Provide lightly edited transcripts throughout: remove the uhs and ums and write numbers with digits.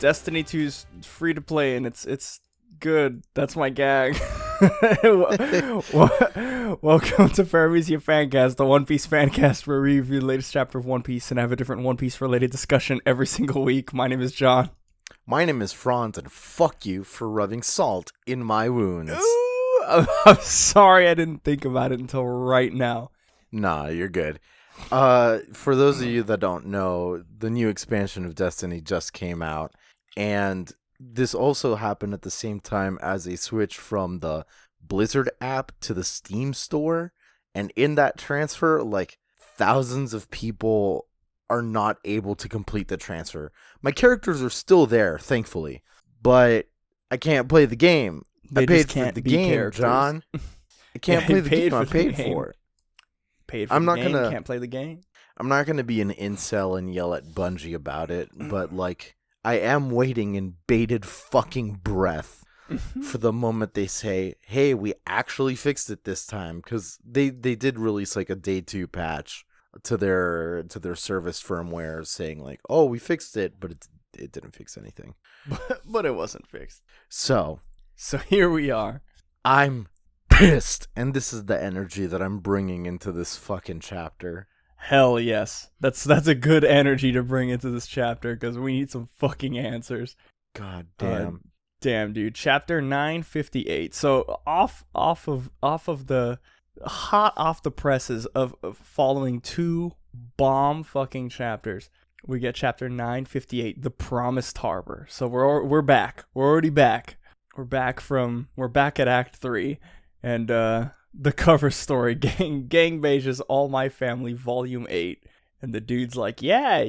Destiny 2's free to play, and it's good. That's my gag. Welcome to Paramecia Fancast, the One Piece fancast, where we review the latest chapter of One Piece and have a different One Piece related discussion every single week. My name is John. My name is Franz, and fuck you for rubbing salt in my wounds. Ooh, I'm sorry I didn't think about it until right now. Nah, you're good. For those of you that don't know, the new expansion of Destiny just came out, and this also happened at the same time as a switch from the Blizzard app to the Steam store, and in that transfer, like, thousands of people are not able to complete the transfer. My characters are still there, thankfully, but I can't play the game. I paid for the game, John. I can't play the game I paid for it. Can't play the game. I'm not gonna be an incel and yell at Bungie about it, but like I am waiting in bated fucking breath for the moment they say, "Hey, we actually fixed it this time," because they did release like a day 2 patch to their service firmware saying like, "Oh, we fixed it," but it didn't fix anything. But it wasn't fixed. So here we are. I'm pissed, and this is the energy that I'm bringing into this fucking chapter. Hell yes. That's a good energy to bring into this chapter, because we need some fucking answers. God damn. Damn, dude. Chapter 958. So off of the presses of following two bomb fucking chapters, we get chapter 958, The Promised Harbor. So we're back. We're already back. We're back at Act 3. And the cover story, Gang Beige's All My Family, Volume 8. And the dude's like, yeah.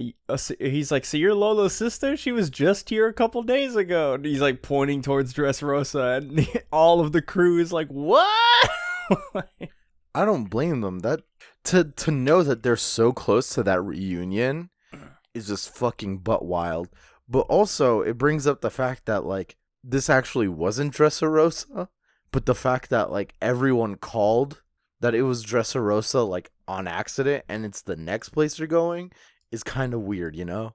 He's like, so you're Lolo's sister? She was just here a couple days ago. And he's like pointing towards Dressrosa. And all of the crew is like, what? I don't blame them. That to know that they're so close to that reunion is just fucking butt wild. But also, it brings up the fact that, like, this actually wasn't Dressrosa. But the fact that, like, everyone called that it was Dressrosa, like, on accident, and it's the next place they're going, is kind of weird, you know?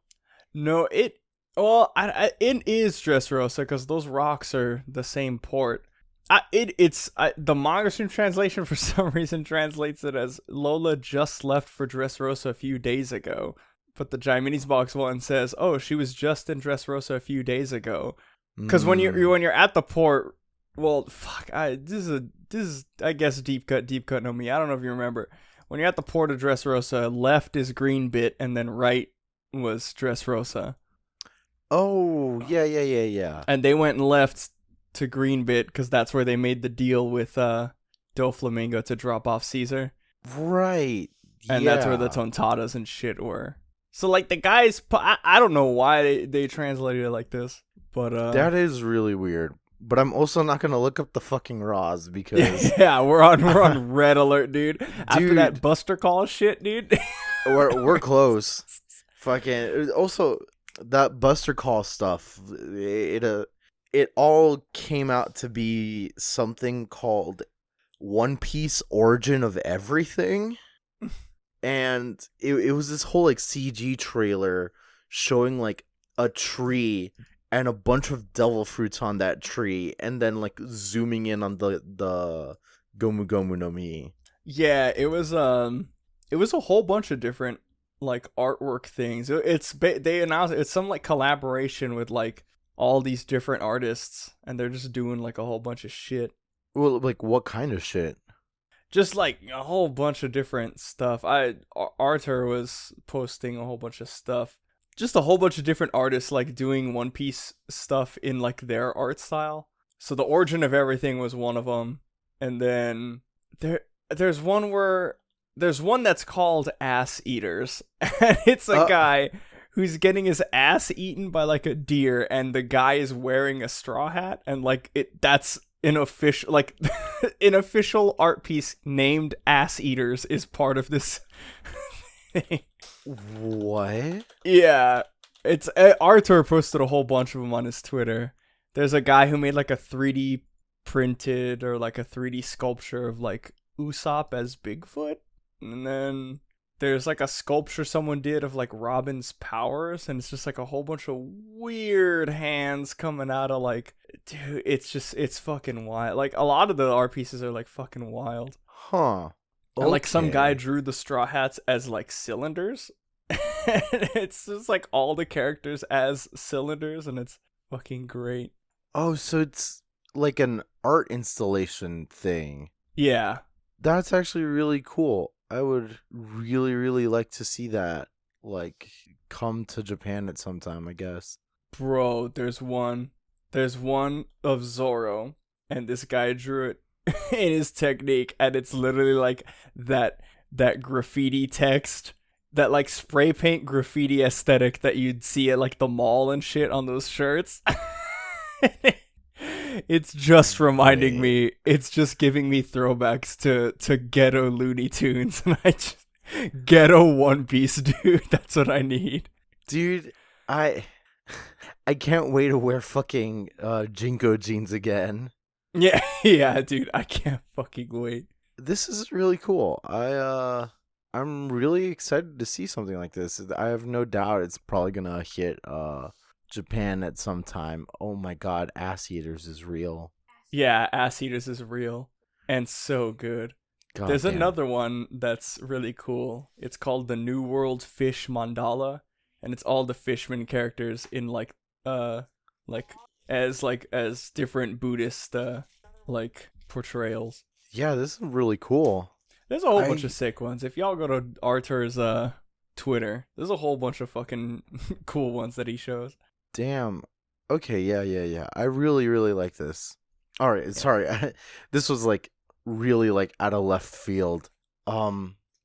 No, it is Dressrosa, because those rocks are the same port. The manga stream translation, for some reason, translates it as Lola just left for Dressrosa a few days ago. But the Jaiminis box one says, oh, she was just in Dressrosa a few days ago. Because when you're at the port... Well, fuck, this is I guess deep cut no me. I don't know if you remember. When you're at the port of Dressrosa, left is Green Bit and then right was Dressrosa. Oh, yeah. And they went and left to Green Bit because that's where they made the deal with Doflamingo to drop off Caesar. Right. And that's where the Tontadas and shit were. So like the guys, I don't know why they translated it like this, but that is really weird. But I'm also not gonna look up the fucking Raws because yeah, we're on red alert, dude. After that Buster Call shit, dude. we're close. Fucking also that Buster Call stuff. It all came out to be something called One Piece Origin of Everything, and it was this whole like CG trailer showing like a tree and a bunch of devil fruits on that tree, and then like zooming in on the Gomu Gomu no Mi. Yeah, it was a whole bunch of different like artwork things. They announced it's some like collaboration with like all these different artists, and they're just doing like a whole bunch of shit. Well, like what kind of shit? Just like a whole bunch of different stuff. Arthur was posting a whole bunch of stuff. Just a whole bunch of different artists like doing One Piece stuff in like their art style. So the Origin of Everything was one of them, and then there's one that's called Ass Eaters, and it's a guy who's getting his ass eaten by like a deer, and the guy is wearing a straw hat, and like that's an official art piece named Ass Eaters is part of this thing. What? Yeah, it's Arthur posted a whole bunch of them on his Twitter. There's a guy who made like a 3D printed or like a 3D sculpture of like Usopp as Bigfoot, and then there's like a sculpture someone did of like Robin's powers, and it's just like a whole bunch of weird hands coming out of like, dude, it's fucking wild. Like a lot of the art pieces are like fucking wild. Huh. And like some guy Okay. drew the Straw Hats as like cylinders. It's just like all the characters as cylinders, and it's fucking great. Oh, so it's like an art installation thing. Yeah. That's actually really cool. I would really, really like to see that, like, come to Japan at some time, I guess. Bro, there's one of Zoro, and this guy drew it in his technique, and it's literally like that graffiti text, that like spray paint graffiti aesthetic that you'd see at like the mall and shit on those shirts. It's just reminding me, it's just giving me throwbacks to ghetto Looney Tunes, and I just ghetto One Piece, dude. That's what I need. Dude, I I can't wait to wear fucking Jinko jeans again. Yeah, yeah, dude. I can't fucking wait. This is really cool. I'm really excited to see something like this. I have no doubt it's probably gonna hit Japan at some time. Oh my god, Ass Eaters is real. Yeah, Ass Eaters is real and so good. God There's damn. another one that's really cool. It's called the New World Fish Mandala, and it's all the Fishman characters in like as different Buddhist like portrayals. Yeah, this is really cool. There's a whole bunch of sick ones. If y'all go to Arthur's Twitter, there's a whole bunch of fucking cool ones that he shows. Damn. Okay, yeah. I really, really like this. All right, sorry. This was like really like out of left field.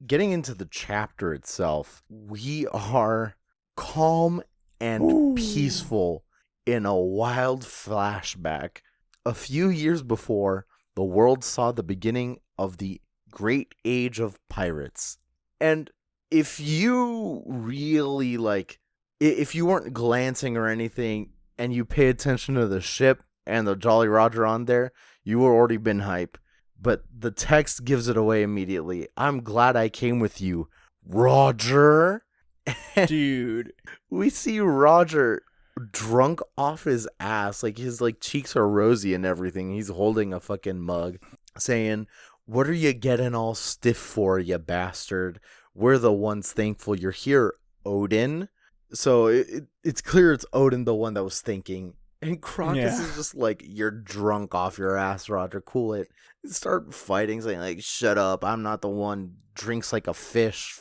Getting into the chapter itself, we are calm and peaceful in a wild flashback. A few years before, the world saw the beginning of the Great Age of Pirates. And if you really like, if you weren't glancing or anything and you pay attention to the ship and the Jolly Roger on there, you would already been hype. But the text gives it away immediately. I'm glad I came with you, Roger. Dude. We see Roger drunk off his ass, like his like cheeks are rosy and everything. He's holding a fucking mug saying, "What are you getting all stiff for, you bastard? We're the ones thankful you're here, Odin." So it's clear it's Odin, the one that was thinking. And Crocus is just like, "You're drunk off your ass, Roger. Cool it." Start fighting, saying like, "Shut up. I'm not the one drinks like a fish."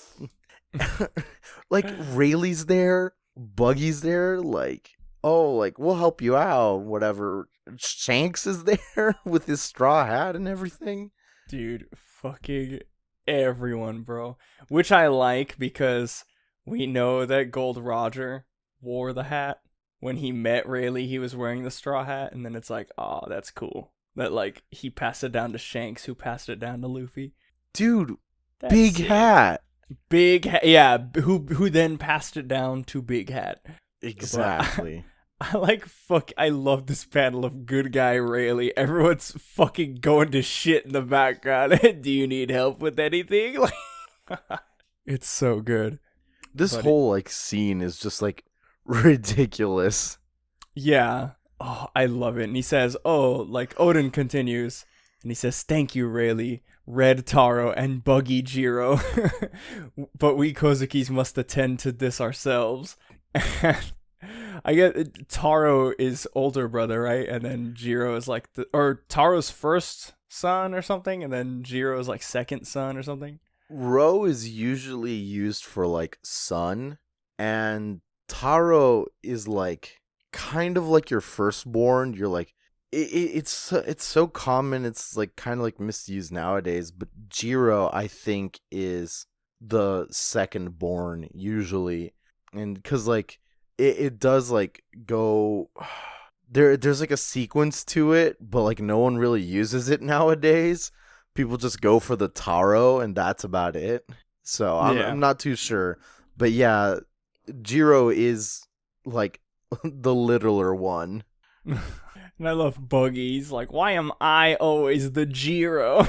Like Rayleigh's there, Buggy's there, like, "Oh, like we'll help you out," whatever. Shanks is there with his straw hat and everything. Dude, fucking everyone, bro. Which I like because we know that Gold Roger wore the hat. When he met Rayleigh, he was wearing the straw hat, and then it's like, oh, that's cool. That, like, he passed it down to Shanks, who passed it down to Luffy. Dude, That's big sick. hat. Big hat, yeah, who then passed it down to Big Hat. Exactly. I love this panel of good guy Rayleigh. Everyone's fucking going to shit in the background. Do you need help with anything? Like, it's so good. This whole like scene is just like ridiculous. Yeah. Oh, I love it. And he says, oh, like Odin continues, and he says, "Thank you, Rayleigh, Red Taro, and Buggy Jiro. But we Kozukis must attend to this ourselves." I get Taro is older brother, right? And then Jiro is like Taro's first son or something, and then Jiro is like second son or something. Ro is usually used for like son, and Taro is like kind of like your firstborn. You're like it's so common. It's like kind of like misused nowadays. But Jiro, I think, is the second born usually, and because like it does like go there's like a sequence to it, but like no one really uses it nowadays. People just go for the Taro, and that's about it. So I'm not too sure, but yeah, Jiro is like the littler one. And I love Buggy's like, "Why am I always the Jiro?"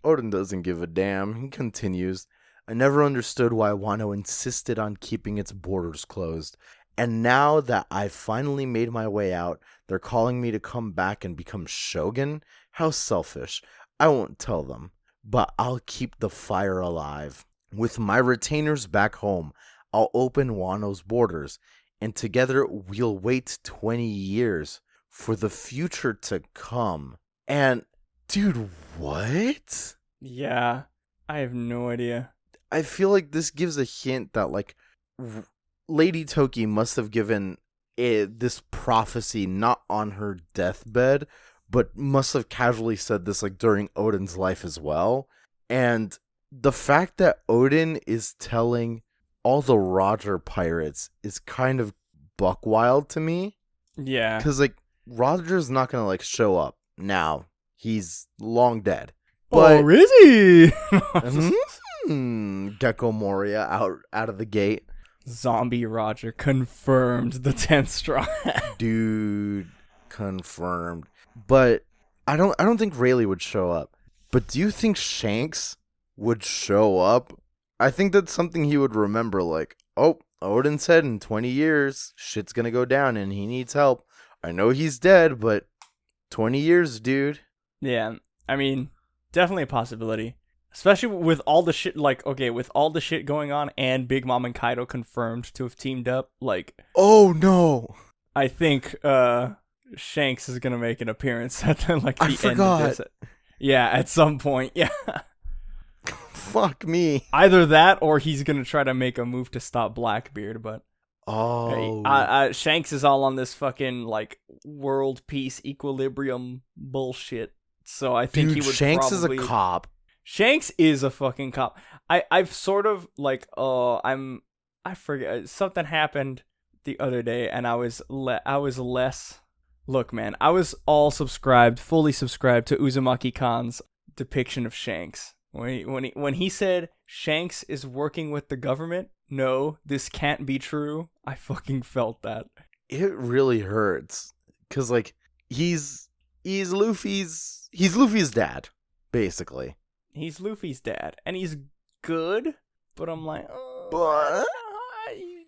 Odin doesn't give a damn. He continues. I never understood why Wano insisted on keeping its borders closed. And now that I've finally made my way out, they're calling me to come back and become shogun? How selfish. I won't tell them, but I'll keep the fire alive. With my retainers back home, I'll open Wano's borders, and together we'll wait 20 years for the future to come. And, dude, what? Yeah, I have no idea. I feel like this gives a hint that, like, Lady Toki must have given this prophecy not on her deathbed, but must have casually said this, like, during Odin's life as well. And the fact that Odin is telling all the Roger pirates is kind of buck wild to me. Yeah. Because, like, Roger's not going to, like, show up now. He's long dead. But, oh, is he? Gecko Moria out of the gate. Zombie Roger confirmed the 10th straw hat. Dude, confirmed. But I don't think Rayleigh would show up. But do you think Shanks would show up? I think that's something he would remember, like, oh, Odin said in 20 years, shit's gonna go down and he needs help. I know he's dead, but 20 years, dude. Yeah, I mean, definitely a possibility. Especially with all the shit, like, okay, with all the shit going on and Big Mom and Kaido confirmed to have teamed up, like... Oh, no! I think, Shanks is gonna make an appearance at the, like, the I end forgot. of this. Yeah, at some point, yeah. Fuck me. Either that, or he's gonna try to make a move to stop Blackbeard, but... Oh. Shanks is all on this fucking, like, world peace equilibrium bullshit. So I think Dude, he would Shanks probably... is a cop. Shanks is a fucking cop. I've sort of, like, I forget, something happened the other day, and I was less... Look, man, I was fully subscribed to Uzumaki Khan's depiction of Shanks. When he said Shanks is working with the government, no, this can't be true, I fucking felt that. It really hurts. Cause, like, he's Luffy's dad, basically. He's Luffy's dad, and he's good, but I'm like, But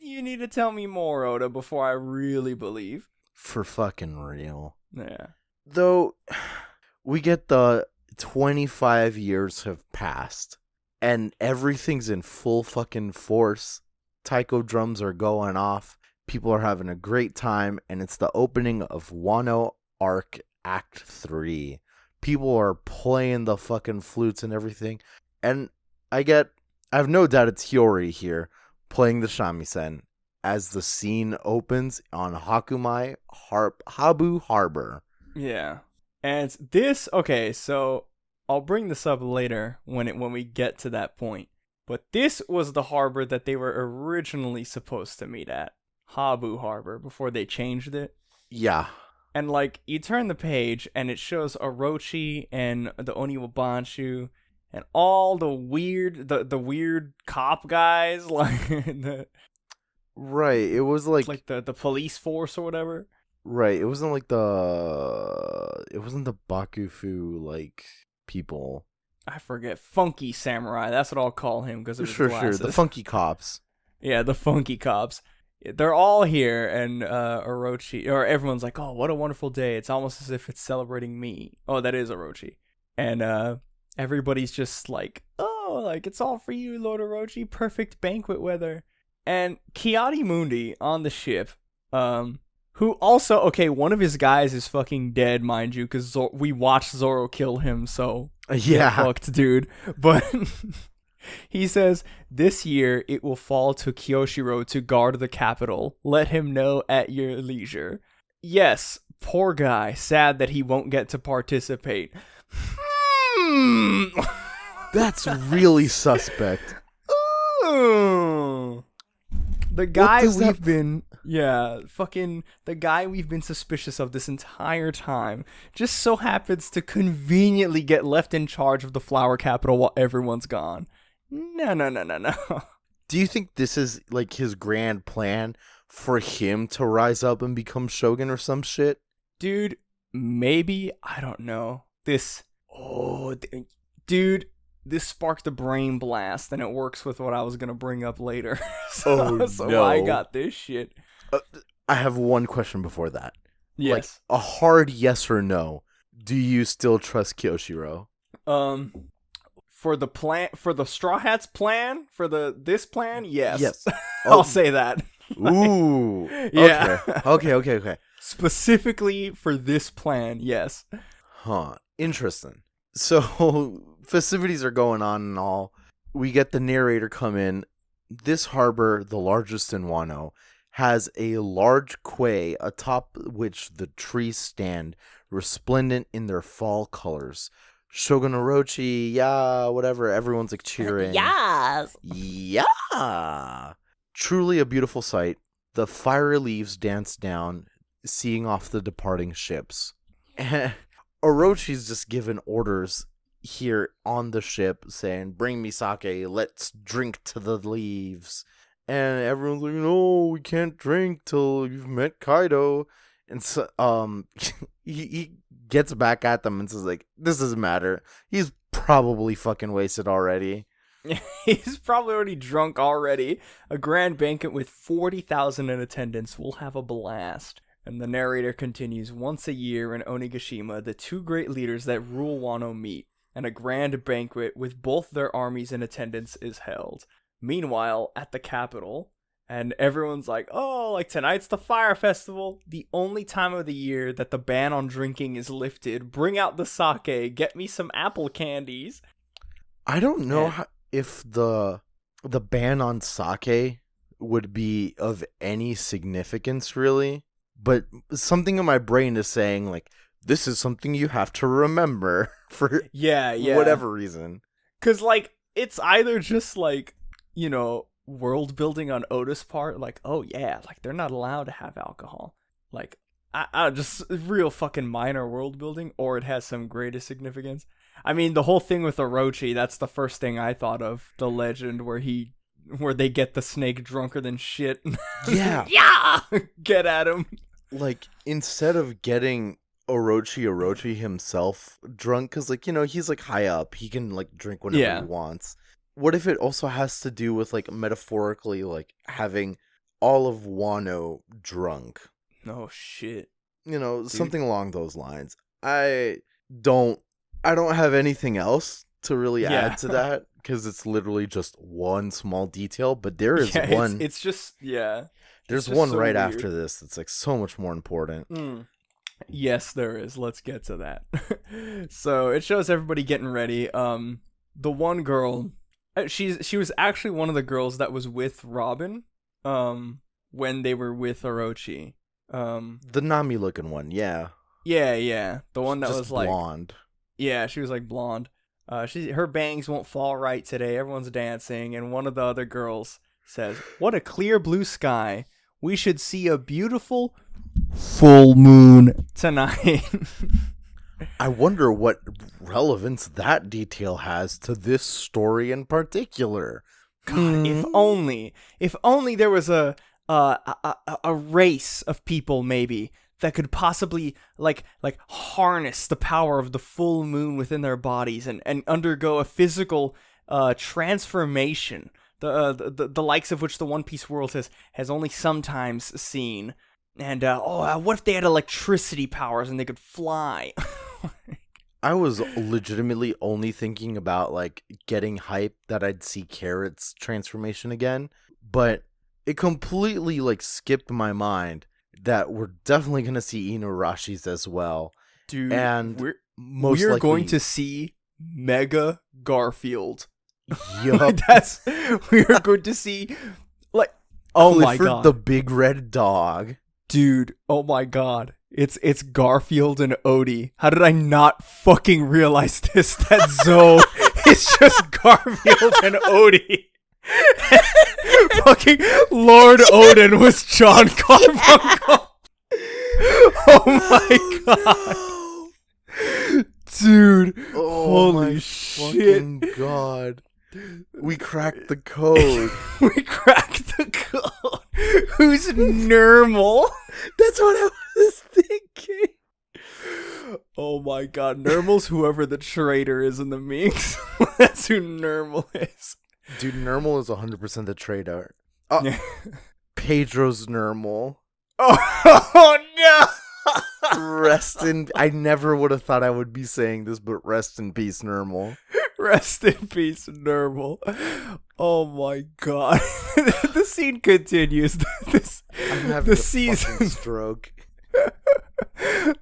you need to tell me more, Oda, before I really believe. for fucking real. Yeah. Though, we get the 25 years have passed, and everything's in full fucking force. Taiko drums are going off. People are having a great time, and it's the opening of Wano Arc Act 3. People are playing the fucking flutes and everything. And I have no doubt it's Hiyori here playing the shamisen as the scene opens on Habu Harbor. Yeah. And this, okay, so I'll bring this up later when we get to that point. But this was the harbor that they were originally supposed to meet at. Habu Harbor, before they changed it. Yeah. And, like, you turn the page, and it shows Orochi and the Oniwabanshu, and all the weird, the weird cop guys, like, Right, it was like the police force or whatever. Right, it wasn't the Bakufu, like, people. I forget, Funky Samurai, that's what I'll call him, because of his glasses. Sure, the funky cops. Yeah, the funky cops. They're all here, and Orochi, or everyone's like, oh, what a wonderful day. It's almost as if it's celebrating me. Oh, that is Orochi. And everybody's just like, oh, like, it's all for you, Lord Orochi. Perfect banquet weather. And Kiadi Mundi on the ship, who also, okay, one of his guys is fucking dead, mind you, because we watched Zoro kill him, so Yeah. get fucked, dude. But... He says, this year it will fall to Kyoshiro to guard the capital. Let him know at your leisure. Yes, poor guy. Sad that he won't get to participate. That's really suspect. The guy we've been... Yeah, fucking... The guy we've been suspicious of this entire time just so happens to conveniently get left in charge of the flower capital while everyone's gone. No. Do you think this is, like, his grand plan for him to rise up and become shogun or some shit? Dude, maybe. I don't know. Dude, this sparked a brain blast, and it works with what I was gonna bring up later. So no. I got this shit. I have one question before that. Yes. Like, a hard yes or no. Do you still trust Kyoshiro? For the Straw Hats plan, this plan, yes. Yes. I'll say that. Ooh. Yeah. Okay. Specifically for this plan, yes. Huh. Interesting. So, festivities are going on and all. We get the narrator come in. This harbor, the largest in Wano, has a large quay atop which the trees stand, resplendent in their fall colors. Shogun Orochi, yeah, whatever. Everyone's like cheering. Yes. Yeah. Truly a beautiful sight. The fiery leaves dance down, seeing off the departing ships. Orochi's just given orders here on the ship saying, bring me sake, let's drink to the leaves. And everyone's like, no, we can't drink till you've met Kaido. And so he gets back at them and says, like, this doesn't matter. He's probably fucking wasted already. He's probably already drunk already. A grand banquet with 40,000 in attendance. We'll have a blast. And the narrator continues, once a year in Onigashima, the two great leaders that rule Wano meet, and a grand banquet with both their armies in attendance is held. Meanwhile, at the capital, and everyone's like, oh, like tonight's the fire festival, the only time of the year that the ban on drinking is lifted. Bring out the sake, get me some apple candies. I don't know if the ban on sake would be of any significance, really. But something in my brain is saying, like, this is something you have to remember for whatever reason. Because, like, it's either just, like, you know, world building on Oda's part, like, oh, yeah, like, they're not allowed to have alcohol. Like, I just real fucking minor world building, or it has some greater significance. I mean, the whole thing with Orochi, that's the first thing I thought of, the legend where they get the snake drunker than shit. Yeah. Yeah! Get at him. Like, instead of getting Orochi himself drunk, because, like, you know, he's, like, high up. He can, like, drink whenever he wants. What if it also has to do with, like, metaphorically, like, having all of Wano drunk? Oh, shit. You know, dude, something along those lines. I don't have anything else to really add to that, because it's literally just one small detail, but there is one. It's just, There's one so right weird after this that's, like, so much more important. Yes, there is. Let's get to that. So, it shows everybody getting ready. The one girl, she was actually one of the girls that was with Robin, when they were with Orochi. The Nami looking one, yeah. Yeah. The one that just was like blonde. Yeah, she was like blonde. Her bangs won't fall right today. Everyone's dancing, and one of the other girls says, "What a clear blue sky. We should see a beautiful full moon tonight." I wonder what relevance that detail has to this story in particular. God, if only there was a race of people maybe that could possibly like harness the power of the full moon within their bodies and undergo a physical transformation, the likes of which the One Piece world has only sometimes seen. And what if they had electricity powers and they could fly? I was legitimately only thinking about, like, getting hype that I'd see Carrot's transformation again, but it completely, like, skipped my mind that we're definitely going to see Inuyasha's as well. Dude, and we're going to see Mega Garfield. Yup. We're going to see, like, oh Clifford my god, the big red dog. Dude, oh my god. It's Garfield and Odie. How did I not fucking realize this? That Zoe is just Garfield and Odie. Fucking Lord Odin was John Garfunkel. Oh my god. Dude. Oh holy my shit. Fucking god. We cracked the code. We cracked the code. Who's Nermal? That's what I was thinking. Oh my god, Nermal's whoever the traitor is in the mix. That's who Nermal is. Dude, Nermal is 100% the traitor. Yeah. Pedro's Nermal. Oh no! I never would have thought I would be saying this, but rest in peace, Nermal. Rest in peace, Nermal. Oh my god. The scene continues. I'm having a fucking stroke.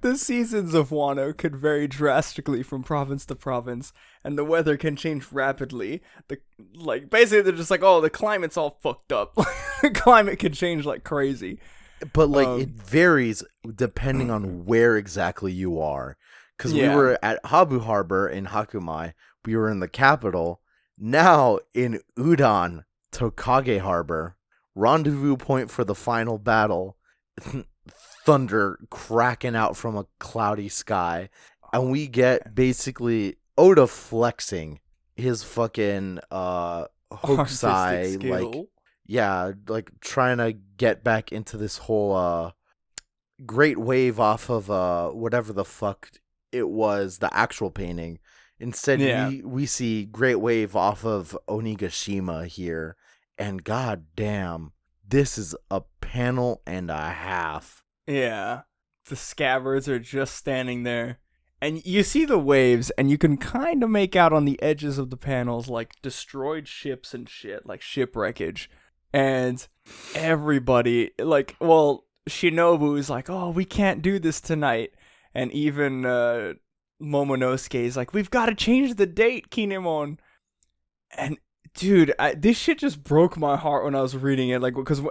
The seasons of Wano could vary drastically from province to province, and the weather can change rapidly. Basically, they're just like, oh, the climate's all fucked up. The climate can change like crazy. But it varies depending on where exactly you are. Because we were at Habu Harbor in Hakumai. We were in the capital. Now in Udon, Tokage Harbor. Rendezvous point for the final battle. Thunder cracking out from a cloudy sky. And we get basically Oda flexing his fucking Hokusai, trying to get back into this whole great wave off of whatever the fuck it was, the actual painting. Instead, we see great wave off of Onigashima here, and god damn, this is a panel and a half. Yeah, the scabbards are just standing there, and you see the waves, and you can kind of make out on the edges of the panels like destroyed ships and shit, like shipwreckage. And everybody, Shinobu is like, oh, we can't do this tonight. And even Momonosuke is like, we've got to change the date, Kinemon. And dude, this shit just broke my heart when I was reading it. Because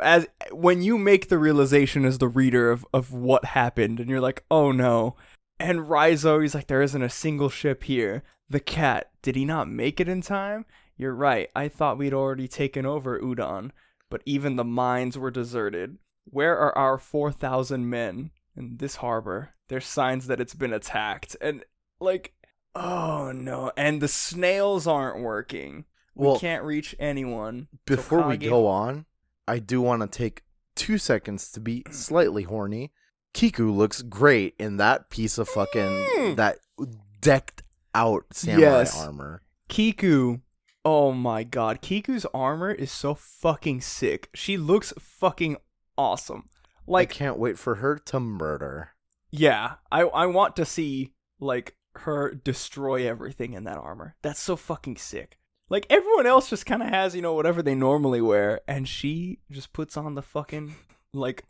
when you make the realization as the reader of what happened, and you're like, oh no. And Raizo, he's like, there isn't a single ship here. The cat, did he not make it in time? You're right. I thought we'd already taken over Udon. But even the mines were deserted. Where are our 4,000 men in this harbor? There's signs that it's been attacked. And, oh no. And the snails aren't working. We can't reach anyone. Before we go on, I do want to take 2 seconds to be slightly horny. Kiku looks great in that piece of fucking, that decked out samurai armor. Kiku. Oh my god, Kiku's armor is so fucking sick. She looks fucking awesome. I can't wait for her to murder. Yeah, I want to see, her destroy everything in that armor. That's so fucking sick. Everyone else just kind of has, whatever they normally wear, and she just puts on the fucking,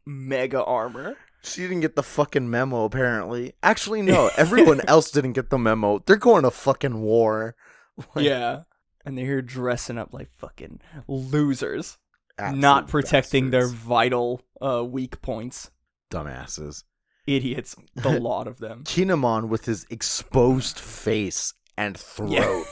mega armor. She didn't get the fucking memo, apparently. Actually, no, everyone else didn't get the memo. They're going to fucking war. Yeah. And they're here dressing up like fucking losers. Absolute not protecting bastards. their vital weak points. Dumbasses. Idiots. The lot of them. Kinemon, with his exposed face and throat,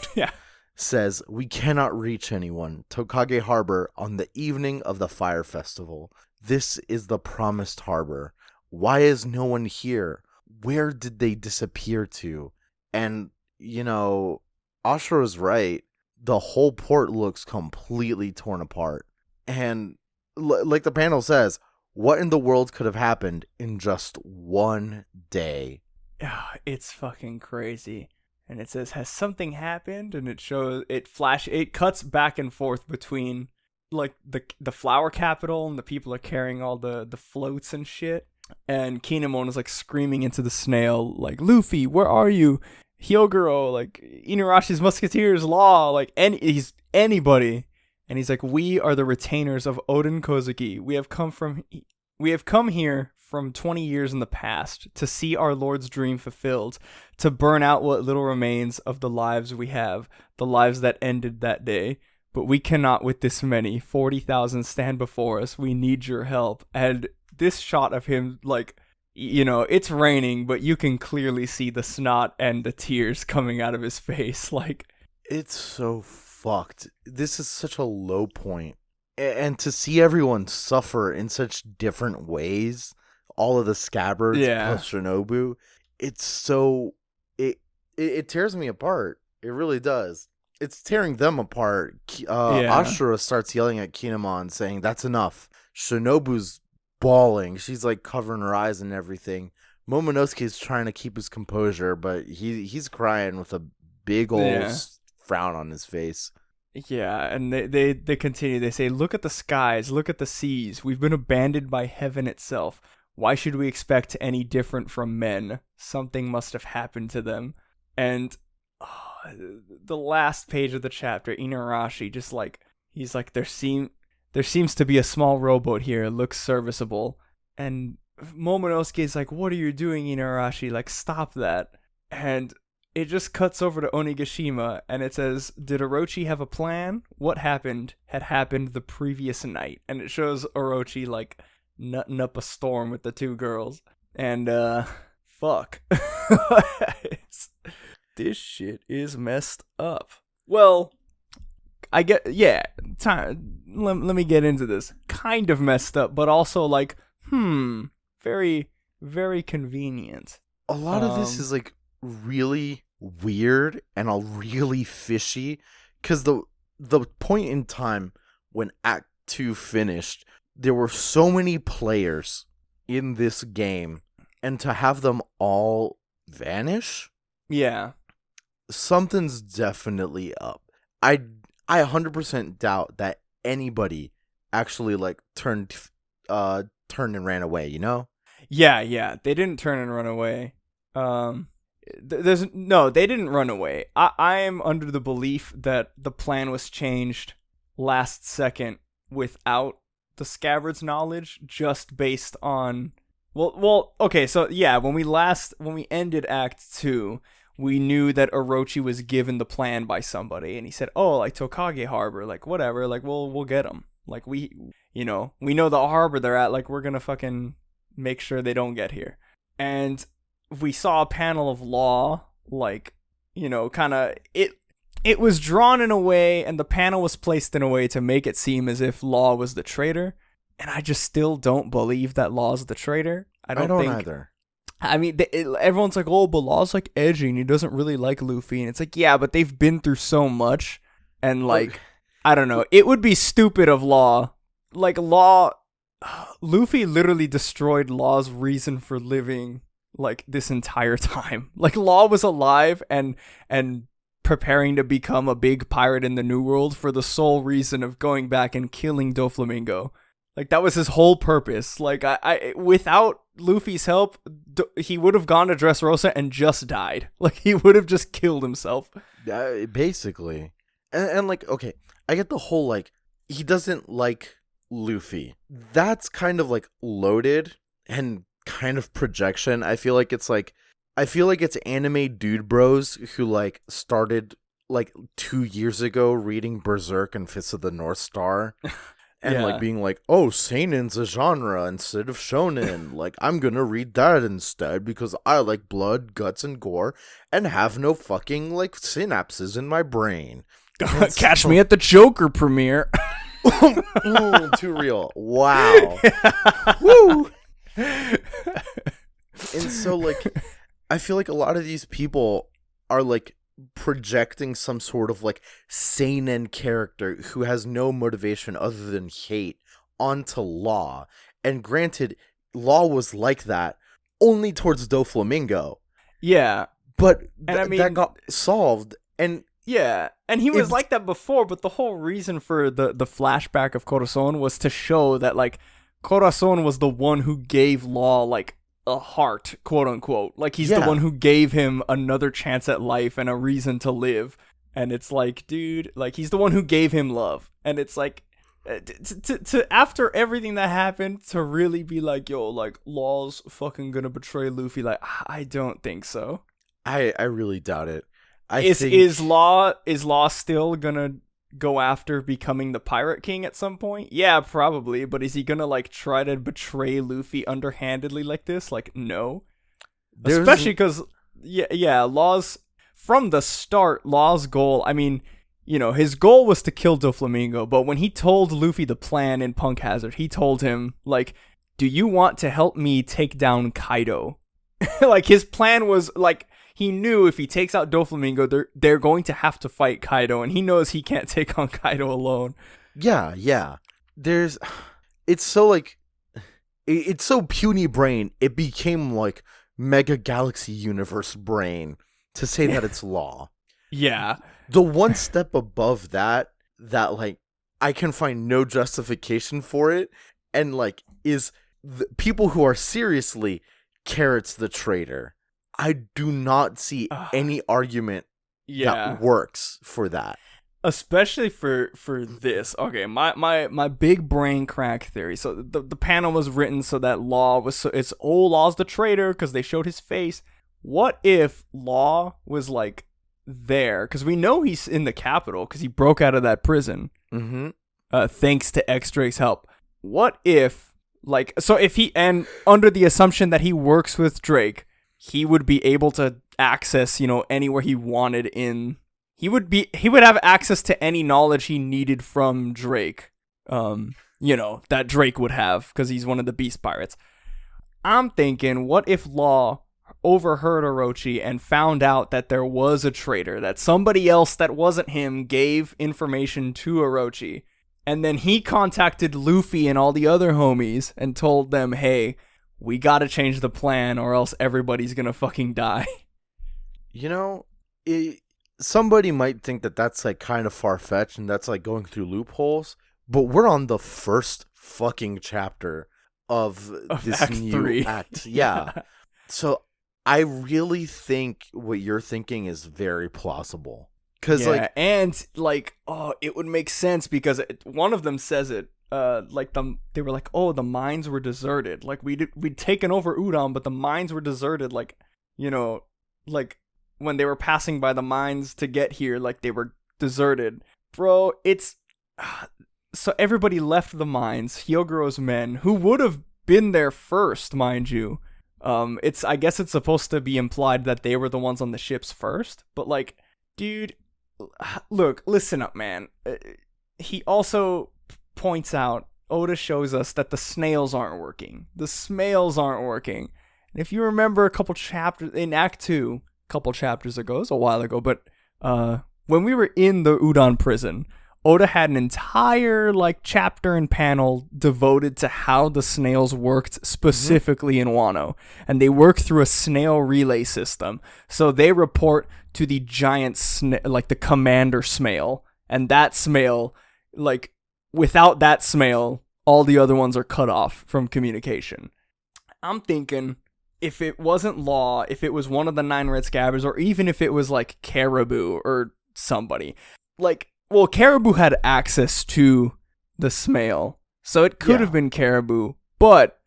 says, we cannot reach anyone. Tokage Harbor on the evening of the Fire Festival. This is the promised harbor. Why is no one here? Where did they disappear to? And, Ashura's right. The whole port looks completely torn apart. And like the panel says, what in the world could have happened in just one day? It's fucking crazy. And it says, has something happened? And it cuts back and forth between the flower capital, and the people are carrying all the floats and shit. And Kinemon is screaming into the snail, Luffy, where are you? Hyoguro, Inuyasha's musketeers, Law, he's anybody. And he's like, we are the retainers of Oden Kozuki. We have come here from 20 years in the past to see our lord's dream fulfilled, to burn out what little remains of the lives we have, the lives that ended that day. But we cannot with this many. 40,000 stand before us. We need your help. And this shot of him, it's raining, but you can clearly see the snot and the tears coming out of his face. It's so fucked. This is such a low point. And to see everyone suffer in such different ways, all of the scabbards plus Shinobu, it's so... It tears me apart. It really does. It's tearing them apart. Ashura starts yelling at Kinemon, saying, that's enough. Shinobu's bawling. She's covering her eyes and everything. Momonosuke's trying to keep his composure, but he's crying with a big old frown on his face. Yeah, and they continue. They say, "Look at the skies, look at the seas. We've been abandoned by heaven itself. Why should we expect any different from men? Something must have happened to them." And the last page of the chapter, Inarashi just like, he's like, there seems to be a small rowboat here. It looks serviceable. And Momonosuke's like, "What are you doing, Inarashi? Like, stop that." And it just cuts over to Onigashima, and it says, "Did Orochi have a plan? What had happened the previous night." And it shows Orochi, like, nutting up a storm with the two girls. And, fuck. This shit is messed up. Well, I get, yeah, let me get into this. Kind of messed up, but also, like, very, very convenient. A lot of this is, like, really weird and really fishy, because the point in time when Act 2 finished, there were so many players in this game, and to have them all vanish, yeah, something's definitely up. I 100% doubt that anybody actually like turned and ran away, you know? Yeah, they didn't turn and run away. They didn't run away. I am under the belief that the plan was changed last second without the Scabbard's knowledge, just based on okay, so yeah, when we ended Act 2, we knew that Orochi was given the plan by somebody, and he said, "Oh, like Tokage Harbor, like whatever, like we'll get them. Like we know the harbor they're at, like we're gonna fucking make sure they don't get here." And we saw a panel of Law, like, kind of, it was drawn in a way, and the panel was placed in a way to make it seem as if Law was the traitor, and I just still don't believe that Law's the traitor. I don't think either. I mean, everyone's like, "Oh, but Law's like edgy and he doesn't really like Luffy," and it's like, yeah, but they've been through so much, and like, I don't know, it would be stupid of Law, like Luffy literally destroyed Law's reason for living, like, this entire time. Like, Law was alive and preparing to become a big pirate in the New World for the sole reason of going back and killing Doflamingo. Like, that was his whole purpose. Like, I without Luffy's help, he would have gone to Dressrosa and just died. Like, he would have just killed himself. Basically. And like, okay, I get the whole, like, he doesn't like Luffy. That's kind of, like, loaded and kind of projection. I feel like it's anime dude bros who, like, started, like, 2 years ago reading Berserk and Fist of the North Star. And, like, being like, "Oh, seinen's a genre instead of shonen. Like, I'm gonna read that instead because I like blood, guts, and gore and have no fucking, like, synapses in my brain." Catch me at the Joker premiere. Ooh, too real. Wow. Woo! And so, like, I feel like a lot of these people are, like, projecting some sort of, like, seinen character who has no motivation other than hate onto Law. And granted, Law was like that only towards Doflamingo. Yeah. But that got solved. And yeah, and he was like that before, but the whole reason for the flashback of Corazon was to show that, like, Corazon was the one who gave Law, like, a heart, quote unquote. Like, he's the one who gave him another chance at life and a reason to live. And it's like, dude, like, he's the one who gave him love. And it's like, to after everything that happened, to really be like, yo, like, Law's fucking gonna betray Luffy, like, I don't think so. I really doubt it. Is Law still gonna go after becoming the Pirate King at some point? Yeah, probably, but is he gonna, like, try to betray Luffy underhandedly like this? Like, no. Especially because, Law's, from the start, Law's goal, I mean, his goal was to kill Doflamingo, but when he told Luffy the plan in Punk Hazard, he told him, like, "Do you want to help me take down Kaido?" Like, his plan was, like, he knew if he takes out Doflamingo, they're going to have to fight Kaido, and he knows he can't take on Kaido alone. Yeah. It's so, like, it's so puny brain, it became, like, Mega Galaxy Universe brain to say that it's Law. Yeah. The one step above that like I can find no justification for it, and like is the people who are seriously Carrot's the traitor. I do not see any argument that works for that. Especially for this. Okay, my big brain crack theory. So the panel was written so that Law was it's Law's the traitor because they showed his face. What if Law was like there? Because we know he's in the capital because he broke out of that prison. Mm-hmm. Thanks to X-Drake's help. What if if he, and under the assumption that he works with Drake, he would be able to access, anywhere he wanted in. He would have access to any knowledge he needed from Drake. That Drake would have because he's one of the Beast Pirates. I'm thinking, what if Law overheard Orochi and found out that there was a traitor, that somebody else that wasn't him gave information to Orochi, and then he contacted Luffy and all the other homies and told them, hey, we gotta change the plan or else everybody's gonna fucking die. Somebody might think that that's like kind of far-fetched and that's like going through loopholes, but we're on the first fucking chapter of this Act new 3. act. Yeah. So I really think what you're thinking is very plausible. Cause it would make sense because one of them says it. They were like, oh, the mines were deserted. Like we'd taken over Udon, but the mines were deserted. When they were passing by the mines to get here, they were deserted. Bro, so everybody left the mines. Hyogoro's men, who would have been there first, mind you. I guess it's supposed to be implied that they were the ones on the ships first, but dude, look, listen up, man. He also points out, Oda shows us that the snails aren't working. The smails aren't working. And if you remember a couple chapters in Act 2, couple chapters ago, it was a while ago, but when we were in the Udon prison, Oda had an entire chapter and panel devoted to how the snails worked specifically in Wano, and they work through a snail relay system. So they report to the giant the commander snail, and that snail, without that snail, all the other ones are cut off from communication. I'm thinking, if it wasn't Law, if it was one of the 9 Red Scabbards, or even if it was Caribou or somebody, Caribou had access to the Smail, so it could have been Caribou. But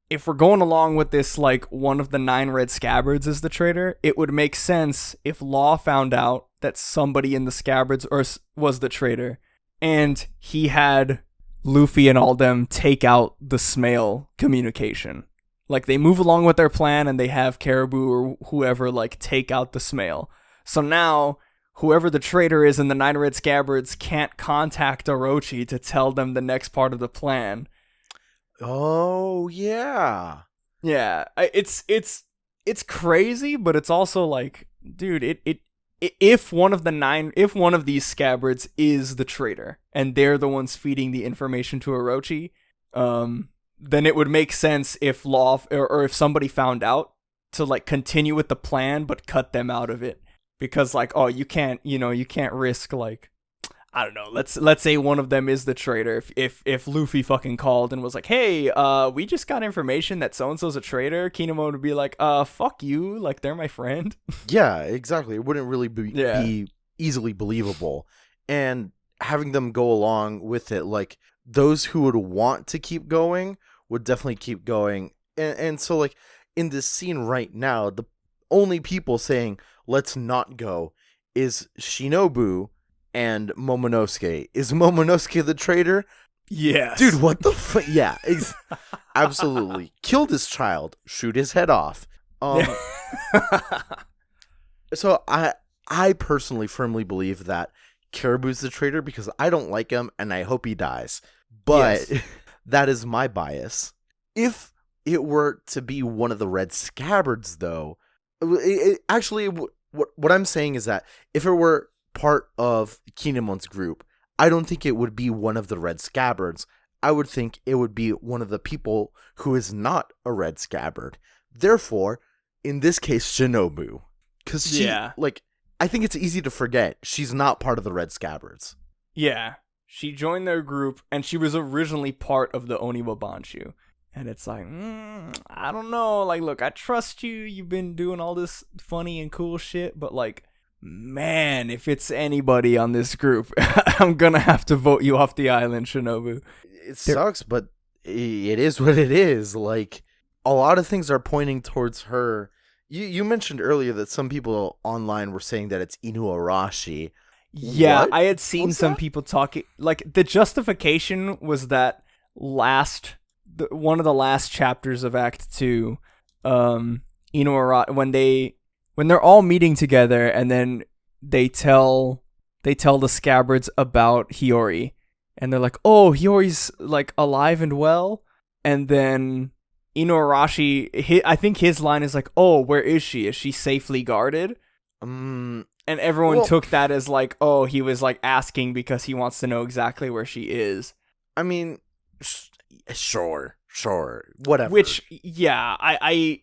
if we're going along with this, one of the 9 Red Scabbards is the traitor, it would make sense if Law found out that somebody in the Scabbards was the traitor, and he had Luffy and all them take out the Smail communication. They move along with their plan and they have Caribou or whoever, take out the Smail. So now, whoever the traitor is in the 9 Red Scabbards can't contact Orochi to tell them the next part of the plan. Oh, yeah. Yeah, it's crazy, but it's also dude, if one of these Scabbards is the traitor and they're the ones feeding the information to Orochi, then it would make sense if Law or if somebody found out to continue with the plan but cut them out of it, because you can't risk I don't know, let's say one of them is the traitor. If Luffy fucking called and was like, hey, we just got information that so and so's a traitor, Kinemon would be like, fuck you, they're my friend. Yeah, exactly. It wouldn't really be easily believable, and having them go along with it, those who would want to keep going would definitely keep going. And so, in this scene right now, the only people saying, let's not go, is Shinobu and Momonosuke. Is Momonosuke the traitor? Yes. Dude, what the fuck? Yeah, absolutely. Kill this child. Shoot his head off. So I personally firmly believe that Caribou's the traitor because I don't like him and I hope he dies. But that is my bias. If it were to be one of the Red Scabbards, though, what I'm saying is that if it were part of Kinemon's group, I don't think it would be one of the Red Scabbards. I would think it would be one of the people who is not a Red Scabbard. Therefore, in this case, Shinobu. Because she, I think it's easy to forget she's not part of the Red Scabbards. Yeah, she joined their group, and she was originally part of the Oniwa Banshu. And it's like, I don't know. Like, look, I trust you. You've been doing all this funny and cool shit, but like, man, if it's anybody on this group, I'm gonna have to vote you off the island, Shinobu. It sucks, but it is what it is. Like, a lot of things are pointing towards her. You mentioned earlier that some people online were saying that it's Inuarashi. Yeah, What? I had seen What's some that? people talking. Like, the justification was that one of the last chapters of Act 2, Inuarashi, when they're all meeting together, and then they tell the Scabbards about Hiyori, and they're like, "Oh, Hiyori's like alive and well," and then Inuarashi, I think his line is like, "Oh, where is she? Is she safely guarded?" And everyone took that as like, oh, he was like asking because he wants to know exactly where she is. I mean, sure, whatever. Which, yeah, I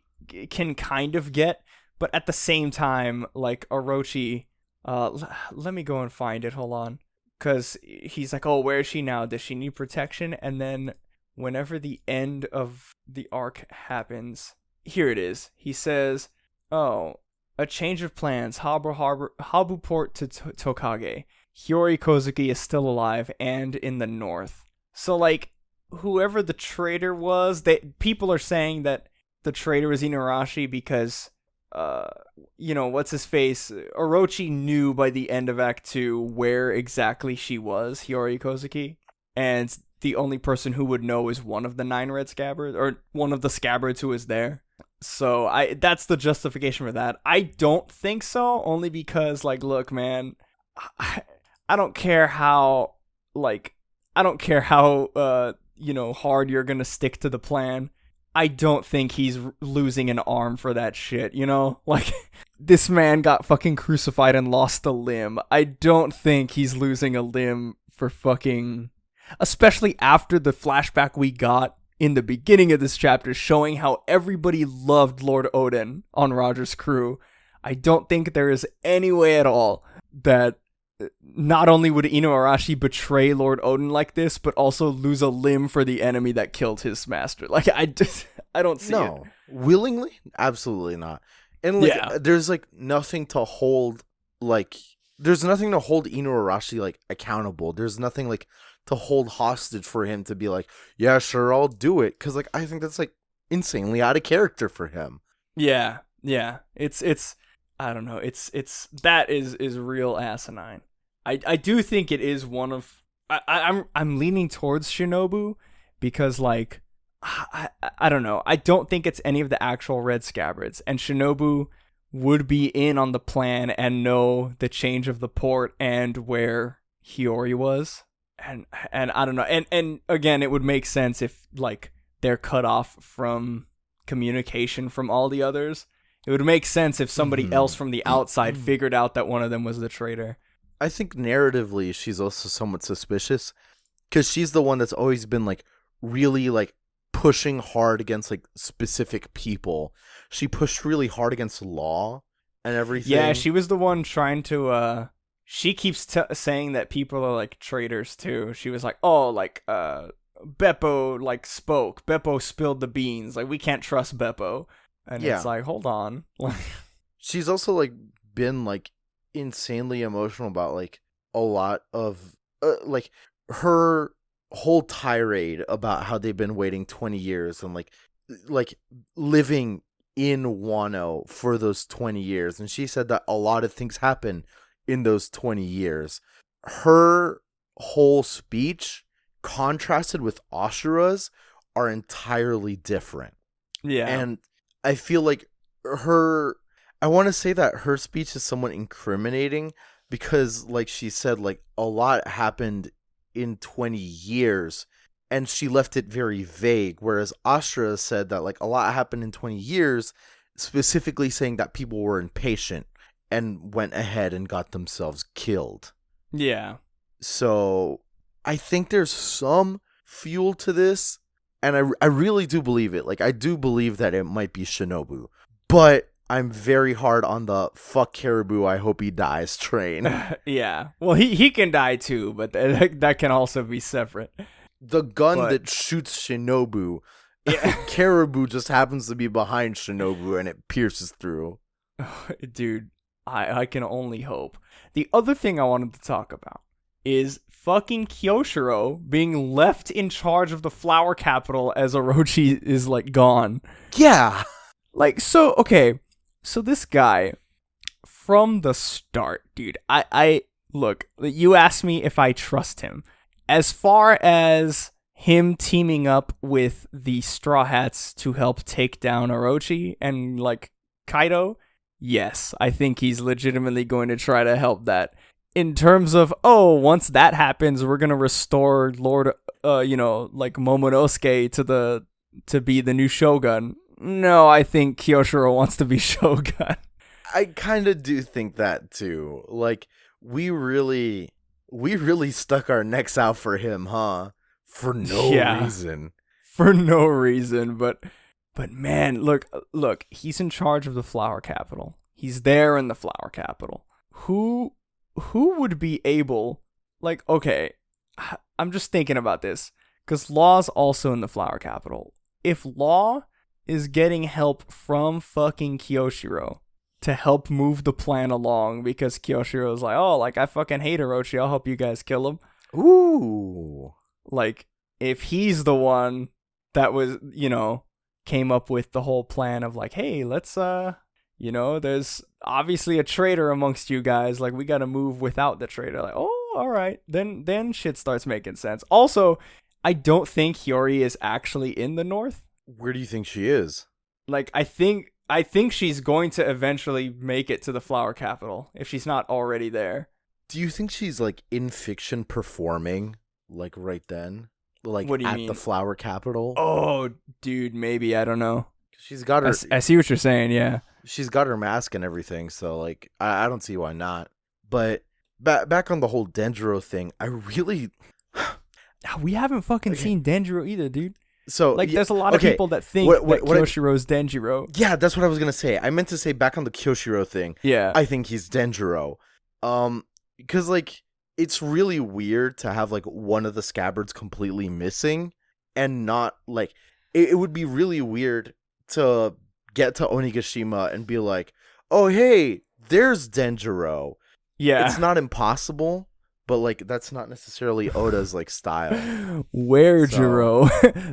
can kind of get, but at the same time, like, Orochi, let me go and find it, hold on. Because he's like, oh, where is she now? Does she need protection? And then whenever the end of the arc happens, here it is. He says, oh, a change of plans. Habu Port to Tokage. Hiyori Kozuki is still alive and in the north. So, like, whoever the traitor was, people are saying that the traitor was Inuarashi because, what's his face? Orochi knew by the end of Act 2 where exactly she was, Hiyori Kozuki. And the only person who would know is one of the 9 Red Scabbards, or one of the Scabbards who was there. So that's the justification for that. I don't think so, only because, like, look, man, I don't care how hard you're gonna stick to the plan. I don't think he's losing an arm for that shit, you know? Like, this man got fucking crucified and lost a limb. I don't think he's losing a limb for fucking... Especially after the flashback we got in the beginning of this chapter showing how everybody loved Lord Odin on Roger's crew. I don't think there is any way at all that not only would Inuarashi betray Lord Odin like this, but also lose a limb for the enemy that killed his master. Like, I don't see it. No, willingly? Absolutely not. And like, there's like nothing to hold, like, there's nothing to hold Inuarashi like accountable. There's nothing like to hold hostage for him to be like, yeah, sure, I'll do it. Because, like, I think that's, like, insanely out of character for him. Yeah. It's I don't know. That is real asinine. I do think it is one of... I'm leaning towards Shinobu because, like, I don't know. I don't think it's any of the actual Red Scabbards. And Shinobu would be in on the plan and know the change of the port and where Hiyori was. And I don't know. And again, it would make sense if, like, they're cut off from communication from all the others. It would make sense if somebody else from the outside figured out that one of them was the traitor. I think narratively, she's also somewhat suspicious because she's the one that's always been, like, really, like, pushing hard against, like, specific people. She pushed really hard against law and everything. Yeah, she was the one trying to, she keeps saying that people are, like, traitors, too. She was like, oh, like, Beppo, like, spoke. Beppo spilled the beans. Like, we can't trust Beppo. And it's like, hold on. She's also, like, been, like, insanely emotional about, like, a lot of, like, her whole tirade about how they've been waiting 20 years and, like living in Wano for those 20 years. And she said that a lot of things happen in those 20 years. Her whole speech contrasted with Ashura's are entirely different. Yeah. And I feel like I want to say that her speech is somewhat incriminating because, like she said, like, a lot happened in 20 years and she left it very vague, whereas Ashura said that, like, a lot happened in 20 years, specifically saying that people were impatient and went ahead and got themselves killed. Yeah. So I think there's some fuel to this, and I really do believe it. Like, I do believe that it might be Shinobu, but I'm very hard on the fuck Caribou, I hope he dies train. Yeah. Well, he can die too, but that can also be separate. The gun that shoots Shinobu, Caribou just happens to be behind Shinobu and it pierces through. Dude, I can only hope. The other thing I wanted to talk about is fucking Kyoshiro being left in charge of the flower capital as Orochi is, like, gone. Yeah. Like, so this guy, from the start, dude, I look, you asked me if I trust him. As far as him teaming up with the Strawhats to help take down Orochi and, like, Kaido, yes, I think he's legitimately going to try to help that. In terms of, once that happens, we're going to restore Lord, like, Momonosuke to be the new Shogun. No, I think Kyoshiro wants to be Shogun. I kind of do think that too. Like, we really stuck our necks out for him, huh? For no reason. For no reason, but man, look, he's in charge of the flower capital. He's there in the flower capital. Who would be able, like, okay, I'm just thinking about this, because Law's also in the flower capital. If Law is getting help from fucking Kyoshiro to help move the plan along, because Kyoshiro's like, I fucking hate Orochi, I'll help you guys kill him. Ooh. Like, if he's the one that was, came up with the whole plan of, like, hey, let's, there's obviously a traitor amongst you guys, like, we gotta move without the traitor. Like, all right, then shit starts making sense. Also, I don't think Hiyori is actually in the north. Where do you think she is? Like, I think she's going to eventually make it to the flower capital, if she's not already there. Do you think she's, like, in fiction performing, like, right then? Like, what do you at mean? the flower capital? Oh, dude, maybe, I don't know. She's got her... I see what you're saying, yeah. She's got her mask and everything, so, like, I don't see why not. But back on the whole Denjiro thing, I really... We haven't fucking seen Denjiro either, dude. So, like, there's a lot of people that think that Kyoshiro's Denjiro. Yeah, that's what I was gonna say. I meant to say back on the Kyoshiro thing. Yeah, I think he's Denjiro. Because, like, it's really weird to have, like, one of the scabbards completely missing, and not, like, it would be really weird to get to Onigashima and be like, oh, hey, there's Denjiro. Yeah, it's not impossible. But, like, that's not necessarily Oda's, like, style. Where Jiro?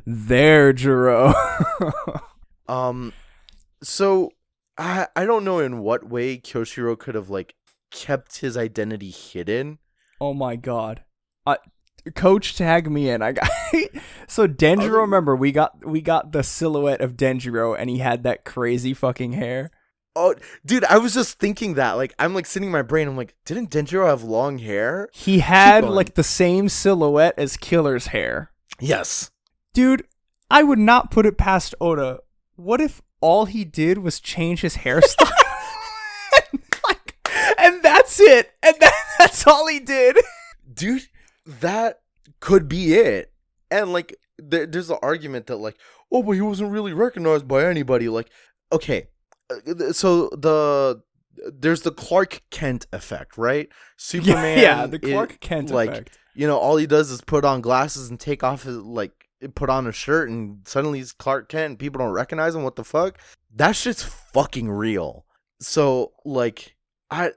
There Jiro. So, I don't know in what way Kyoshiro could have, like, kept his identity hidden. Oh, my God. Coach, tag me in. So, Denjiro, remember, we got the silhouette of Denjiro, and he had that crazy fucking hair. Oh, dude, I was just thinking that. Like, I'm, like, sitting in my brain. I'm like, didn't Denjiro have long hair? He had, like, the same silhouette as Killer's hair. Yes. Dude, I would not put it past Oda. What if all he did was change his hairstyle? and that's it. And that's all he did. Dude, that could be it. And, like, there's an argument that, like, oh, but he wasn't really recognized by anybody. Like, okay. So there's the Clark Kent effect, right? Superman, yeah, the Clark Kent effect. All he does is put on glasses and take off his, like, put on a shirt, and suddenly he's Clark Kent, and people don't recognize him. What the fuck? That shit's fucking real. So, like, it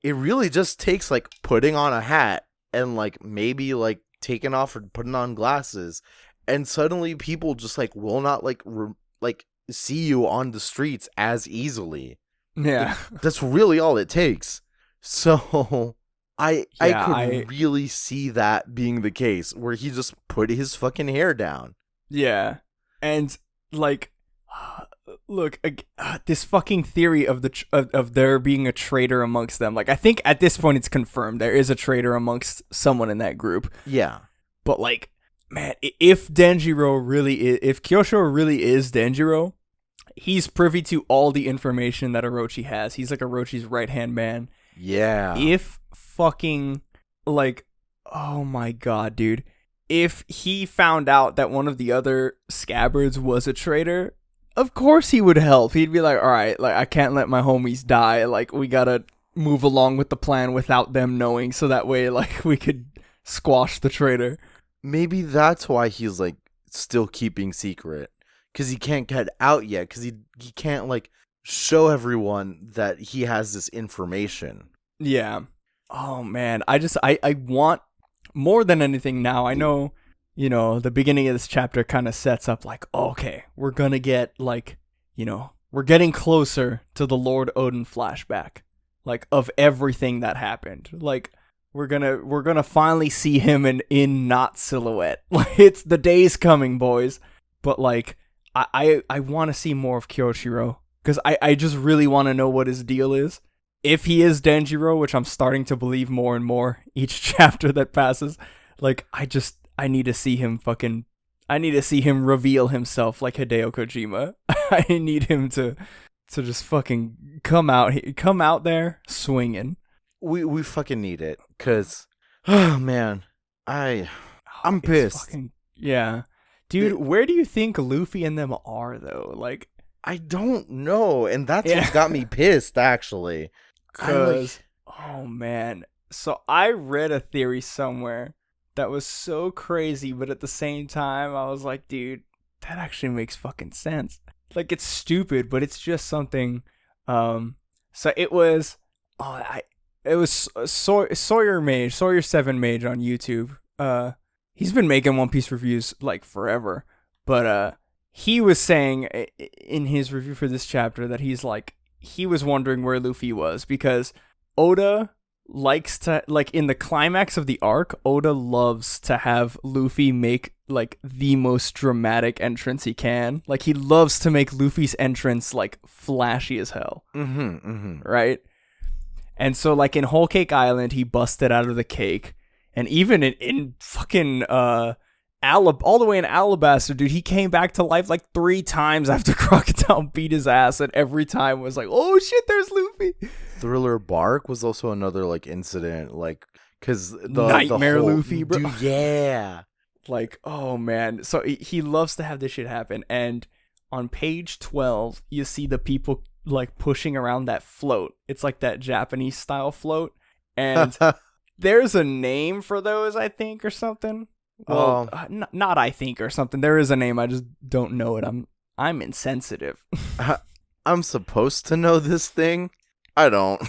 really just takes, like, putting on a hat and, like, maybe, like, taking off or putting on glasses, and suddenly people just, like, will not, like, see you on the streets as easily. Yeah. That's really all it takes. So I could really see that being the case, where he just put his fucking hair down. Yeah. And, like, look, this fucking theory of of there being a traitor amongst them. Like, I think at this point it's confirmed there is a traitor amongst someone in that group. Yeah. But, like, man, if Kyoshiro really is Denjiro, he's privy to all the information that Orochi has. He's like Orochi's right-hand man. Yeah. If fucking, like, oh my God, dude. If he found out that one of the other scabbards was a traitor, Of course he would help. He'd be like, all right, like I can't let my homies die. Like we gotta move along with the plan without them knowing, so that way like we could squash the traitor. Maybe that's why he's like still keeping secret, because he can't get out yet, because he can't like show everyone that he has this information. Yeah. Oh man, I want more than anything now. I know, the beginning of this chapter kind of sets up like, okay, we're gonna get like, we're getting closer to the Lord Odin flashback, like of everything that happened. Like we're gonna finally see him in not silhouette. Like it's the day's coming, boys. But like I want to see more of Kyoshiro, because I just really want to know what his deal is. If he is Denjiro, which I'm starting to believe more and more each chapter that passes, like I need to see him reveal himself like Hideo Kojima. I need him to just fucking come out there swinging. We fucking need it, cause oh man, I'm pissed. Yeah, dude, where do you think Luffy and them are though? Like I don't know, and that's what got me pissed actually. Cause oh man, so I read a theory somewhere that was so crazy, but at the same time I was like, dude, that actually makes fucking sense. Like it's stupid, but it's just something. So it was Sawyer 7 Mage on YouTube. He's been making One Piece reviews like forever, but he was saying in his review for this chapter that he was wondering where Luffy was, because Oda likes to, like in the climax of the arc, Oda loves to have Luffy make like the most dramatic entrance he can. Like he loves to make Luffy's entrance like flashy as hell. Right? And so like in Whole Cake Island, he busted out of the cake. And even in fucking all the way in Alabasta, dude, he came back to life like 3 times after Crocodile beat his ass, and every time was like, oh shit, there's Luffy. Thriller Bark was also another like incident, like because the Nightmare whole, Luffy, bro. Dude, yeah. Like, oh man. So he loves to have this shit happen. And on page 12, you see the people like pushing around that float. It's like that Japanese style float. And there's a name for those, I think, or something. Well, not I think or something. There is a name. I just don't know it. I'm insensitive. I'm supposed to know this thing. I don't.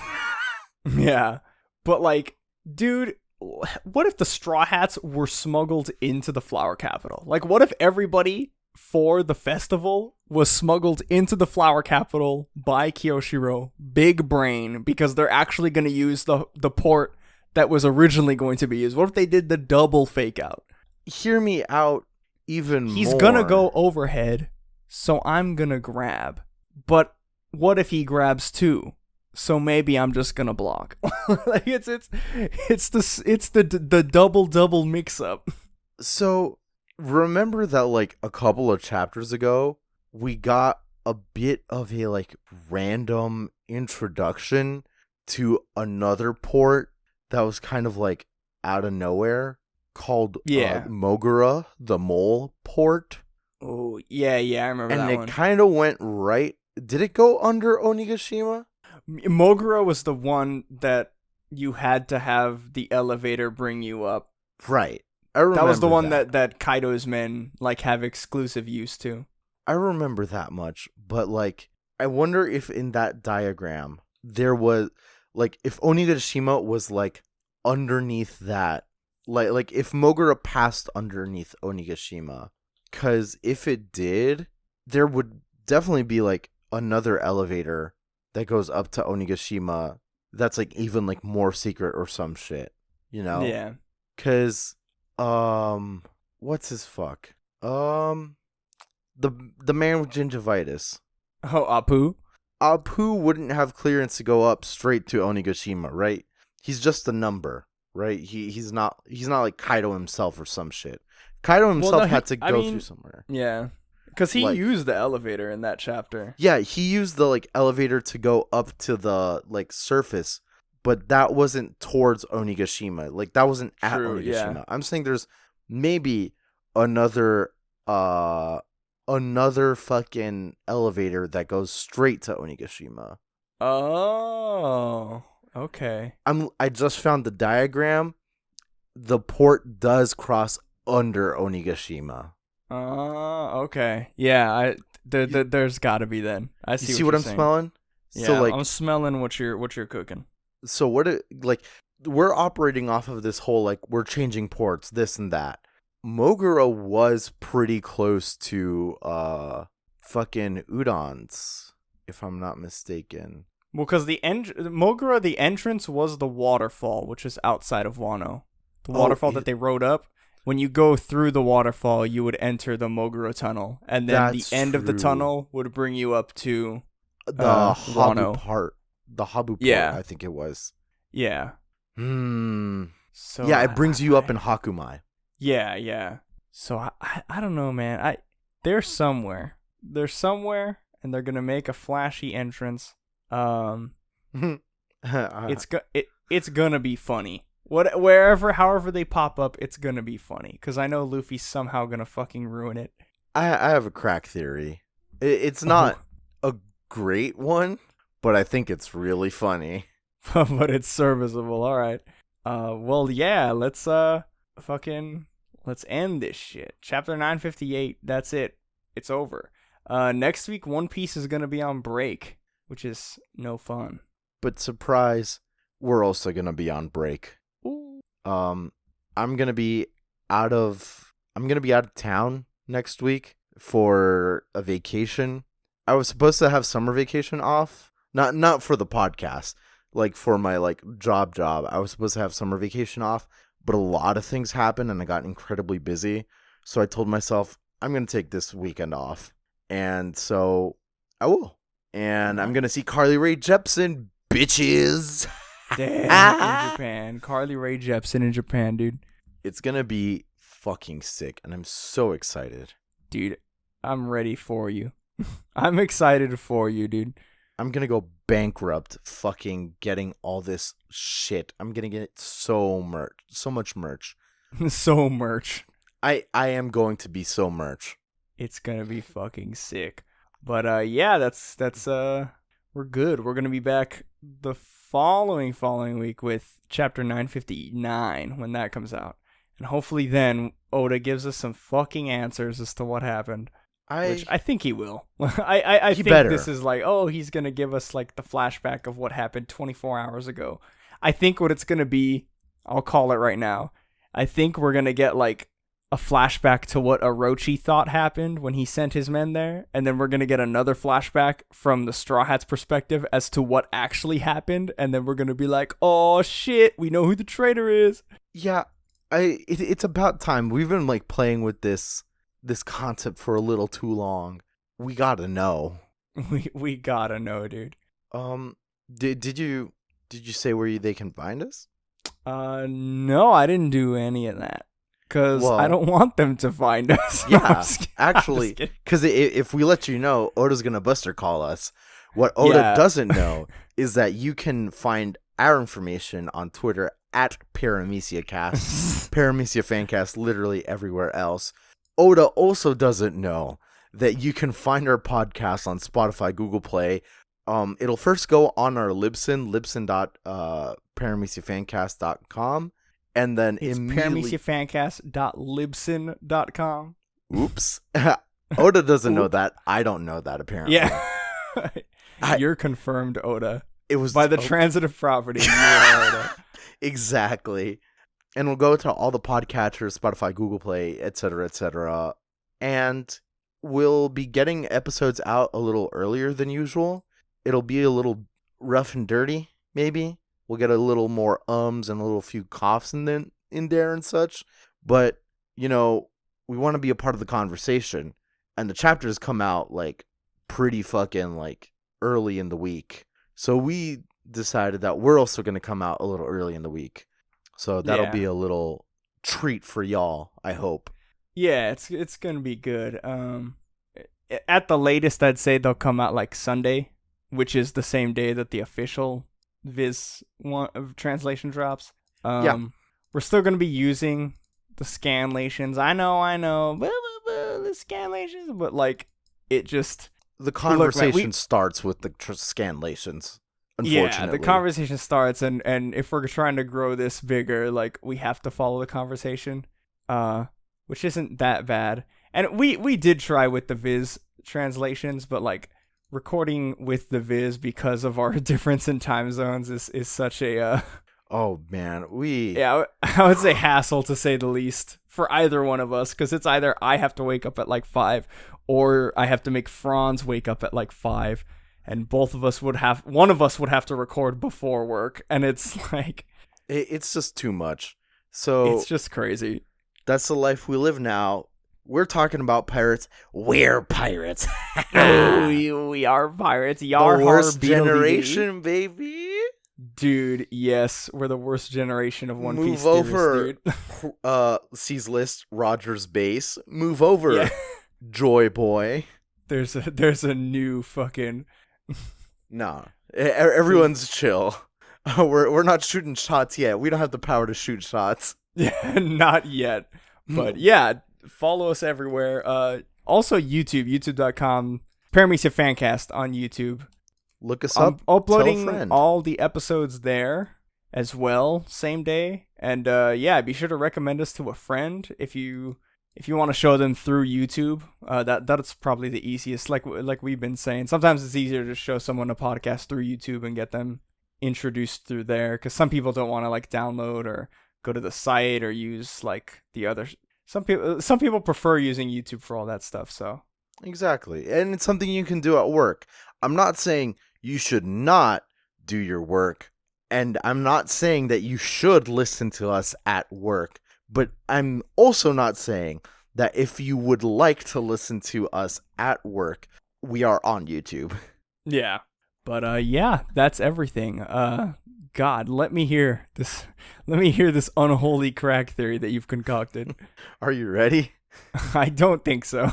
Yeah. But like, dude, what if the Strawhats were smuggled into the Flower Capital? Like, what if everybody for the festival was smuggled into the Flower Capital by Kyoshiro? Big brain, because they're actually going to use the port that was originally going to be used. What if they did the double fake out? Hear me out even more. He's gonna go overhead, so I'm gonna grab. But what if he grabs 2? So maybe I'm just gonna block. Like it's the double mix up. So remember that like a couple of chapters ago, we got a bit of a like random introduction to another port that was kind of like out of nowhere, called Mogura, the mole port. Oh, yeah, I remember that one. And it kind of went right. Did it go under Onigashima? Mogura was the one that you had to have the elevator bring you up. Right. I remember that was the one that Kaido's men like have exclusive use to. I remember that much, but like I wonder if in that diagram there was like if Onigashima was like underneath that. Like if Mogura passed underneath Onigashima, because if it did, there would definitely be like another elevator that goes up to Onigashima that's like even like more secret or some shit, you know? Yeah. Because what's his fuck? The man with gingivitis. Oh, Apu? Apu wouldn't have clearance to go up straight to Onigashima, right? He's just a number. Right, he's not like Kaido himself or some shit. Kaido himself had to go through somewhere. Yeah, because he used the elevator in that chapter. Yeah, he used the like elevator to go up to the like surface, but that wasn't towards Onigashima. Like that wasn't at Onigashima. Yeah. I'm saying there's maybe another another fucking elevator that goes straight to Onigashima. Oh, okay. I just found the diagram. The port does cross under Onigashima. Okay. Yeah, there's got to be then. I see. You see what I'm saying. smelling? Yeah, So, like, I'm smelling what you're cooking. so we're operating off of this whole, like, we're changing ports, this and that. Mogura was pretty close to fucking Udon's, if I'm not mistaken. Well, because Mogura, the entrance was the waterfall, which is outside of Wano. The waterfall that they rode up. When you go through the waterfall, you would enter the Mogura tunnel, and then the end of the tunnel would bring you up to the Wano. The Habu port, I think it was. Yeah. So yeah, it brings you up in Hakumai. Yeah. So I don't know, man. They're somewhere. And they're gonna make a flashy entrance. It's gonna be funny. However they pop up, it's gonna be funny. Because I know Luffy's somehow gonna fucking ruin it. I have a crack theory. It's not a great one, but I think it's really funny. But it's serviceable. All right. Well, yeah. Let's end this shit. Chapter 958. That's it. It's over. Next week, One Piece is gonna be on break, which is no fun. But surprise, we're also gonna be on break. Ooh. I'm gonna be out of town next week for a vacation. I was supposed to have summer vacation off, not for the podcast, like for my job. I was supposed to have summer vacation off, but a lot of things happened and I got incredibly busy. So I told myself I'm gonna take this weekend off, and so I will. And I'm gonna see Carly Rae Jepsen, bitches. Damn, in Japan. Carly Rae Jepsen in Japan, dude. It's gonna be fucking sick, and I'm so excited. Dude, I'm ready for you. I'm excited for you, dude. I'm gonna go bankrupt fucking getting all this shit. I'm gonna get so much merch. So merch. I am going to be so merch. It's gonna be fucking sick. But yeah, that's we're good. We're gonna be back the following week with chapter 959 when that comes out. And hopefully then Oda gives us some fucking answers as to what happened. Which I think he will. I think better. This is he's going to give us the flashback of what happened 24 hours ago. I think what it's going to be, I'll call it right now. I think we're going to get a flashback to what Orochi thought happened when he sent his men there. And then we're going to get another flashback from the Straw Hats perspective as to what actually happened. And then we're going to be like, oh shit, we know who the traitor is. Yeah, it's about time. We've been playing with this concept for a little too long. We gotta know. We gotta know, dude. Did you say where they can find us? No, I didn't do any of that. Because I don't want them to find us. Yeah, actually, because if we let you know, Oda's gonna Buster call us. What Oda doesn't know is that you can find our information on Twitter at Paramecia Cast, Paramecia Fancast, literally everywhere else. Oda also doesn't know that you can find our podcast on Spotify, Google Play. It'll first go on our libsyn.parameciafancast.com, and then it's immediately parameciafancast.libsyn.com. Oops. Oda doesn't know that. I don't know that, apparently. Yeah. You're confirmed, Oda. It was by the transitive property. You are Oda. Exactly. And we'll go to all the podcatchers, Spotify, Google Play, etc., etc. And we'll be getting episodes out a little earlier than usual. It'll be a little rough and dirty, maybe. We'll get a little more ums and a little few coughs in there and such. But, we want to be a part of the conversation. And the chapters come out, pretty fucking, early in the week. So we decided that we're also going to come out a little early in the week. So that'll be a little treat for y'all, I hope. Yeah, it's going to be good. At the latest, I'd say they'll come out Sunday, which is the same day that the official Viz translation drops. We're still going to be using the scanlations. I know. the scanlations, but like it just The conversation starts with the scanlations. Unfortunately. Yeah, the conversation starts, and if we're trying to grow this bigger, like we have to follow the conversation, which isn't that bad. And we did try with the Viz translations, but like recording with the Viz because of our difference in time zones is such a oh man, I would say hassle to say the least for either one of us, because it's either I have to wake up at like 5 or I have to make Franz wake up at like 5, and one of us would have to record before work, and it's like it's just too much. So it's just crazy. That's the life we live now. We're talking about pirates. We're pirates. we are pirates. Yar, the worst har, generation, baby. Dude, yes, we're the worst generation of One Piece. Move over, C's List, Rogers Base. Move over, Joy Boy. There's a new fucking. Nah, everyone's chill. We're not shooting shots yet. We don't have the power to shoot shots. Yeah, not yet. But yeah, follow us everywhere. Also YouTube.com, Paramecia Fancast on YouTube. Look us up. I'm uploading all the episodes there as well, same day. And be sure to recommend us to a friend if you want to show them through YouTube. That's probably the easiest. Like we've been saying, sometimes it's easier to show someone a podcast through YouTube and get them introduced through there, because some people don't want to like download or go to the site or use like the other. Some people prefer using YouTube for all that stuff. So exactly, and it's something you can do at work. I'm not saying you should not do your work, and I'm not saying that you should listen to us at work, but I'm also not saying that if you would like to listen to us at work, we are on YouTube. Yeah. But that's everything. God, let me hear this unholy crack theory that you've concocted. Are you ready? I don't think so.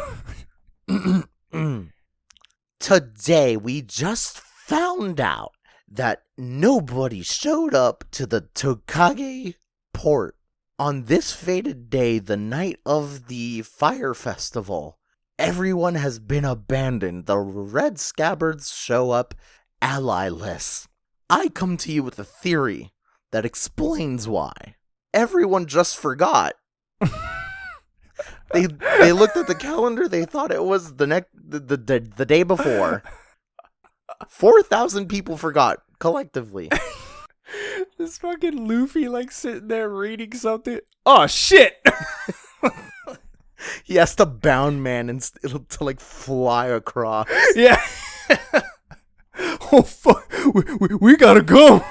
Today we just found out that nobody showed up to the Tokage port on this fated day, the night of the fire festival. Everyone has been abandoned. The red scabbards show up ally-less. I come to you with a theory that explains why. Everyone just forgot. They looked at the calendar. They thought it was the day before. 4,000 people forgot collectively. This fucking Luffy like sitting there reading something. Oh shit! He has to bound man and to like fly across. Yeah. Oh fuck! We gotta go.